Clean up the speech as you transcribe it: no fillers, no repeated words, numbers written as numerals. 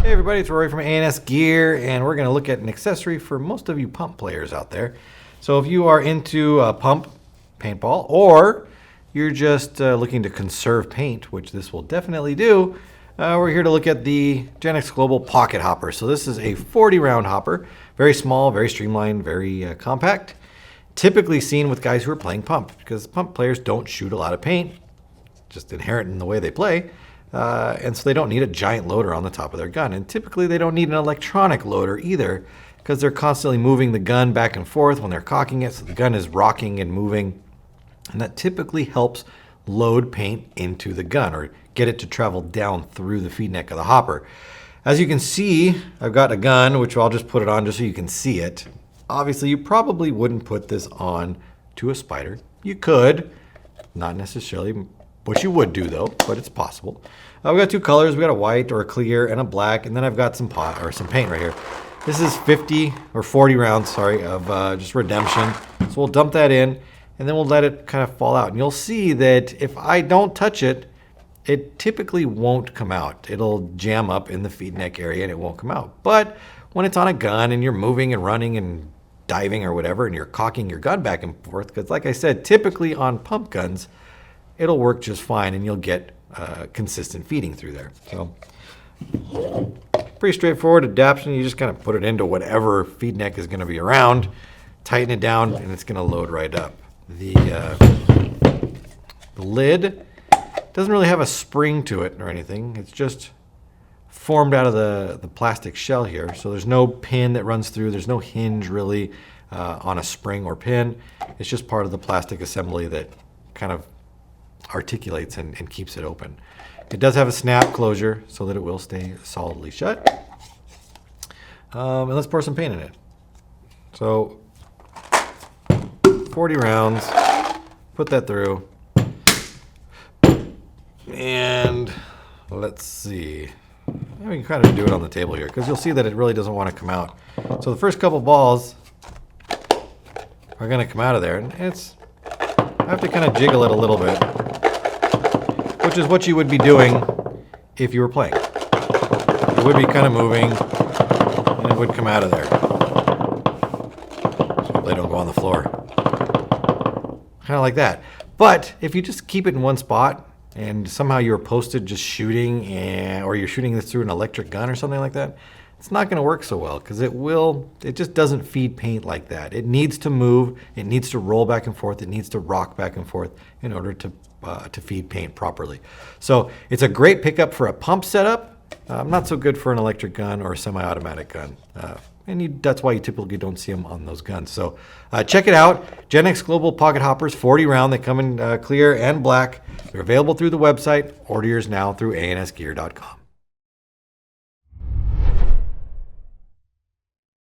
Hey everybody, it's Rory from A&S Gear, and we're going to look at an accessory for most of you pump players out there. So if you are into pump paintball, or you're just looking to conserve paint, which this will definitely do, we're here to look at the Genix Global Pocket Hopper. So this is a 40 round hopper, very small, very streamlined, very compact. Typically seen with guys who are playing pump, because pump players don't shoot a lot of paint, just inherent in the way they play. And so they don't need a giant loader on the top of their gun. And typically they don't need an electronic loader either, because they're constantly moving the gun back and forth when they're cocking it. So the gun is rocking and moving. And that typically helps load paint into the gun or get it to travel down through the feed neck of the hopper. As you can see, I've got a gun, which I'll just put it on just so you can see it. Obviously, you probably wouldn't put this on to a spider. You could, not necessarily what you would do though, but it's possible. We've got two colors. We got a white or a clear and a black, and then I've got some paint right here. This is 50 or 40 rounds, sorry, of just Redemption. So we'll dump that in, and then we'll let it kind of fall out. And you'll see that if I don't touch it, it typically won't come out. It'll jam up in the feed neck area and it won't come out. But when it's on a gun and you're moving and running and diving or whatever, and you're cocking your gun back and forth, because like I said, typically on pump guns, it'll work just fine and you'll get consistent feeding through there. So pretty straightforward adaptation. You just kind of put it into whatever feed neck is going to be around, tighten it down, and it's going to load right up. The lid doesn't really have a spring to it or anything. It's just formed out of the plastic shell here. So there's no pin that runs through. There's no hinge really on a spring or pin. It's just part of the plastic assembly that kind of articulates and keeps it open. It does have a snap closure so that it will stay solidly shut. And let's pour some paint in it. So 40 rounds, put that through, and let's see. We can kind of do it on the table here because you'll see that it really doesn't want to come out. So the first couple balls are going to come out of there, and I have to kind of jiggle it a little bit, which is what you would be doing if you were playing. It would be kind of moving, and it would come out of there. So they don't go on the floor. Kind of like that. But if you just keep it in one spot, and somehow you're posted just shooting, or you're shooting this through an electric gun or something like that, it's not going to work so well because it just doesn't feed paint like that. It needs to move, it needs to roll back and forth, it needs to rock back and forth in order to feed paint properly. So it's a great pickup for a pump setup, not so good for an electric gun or a semi-automatic gun. And that's why you typically don't see them on those guns. So check it out. Genix Global Pocket Hoppers, 40 round. They come in clear and black. They're available through the website. Order yours now through ansgear.com.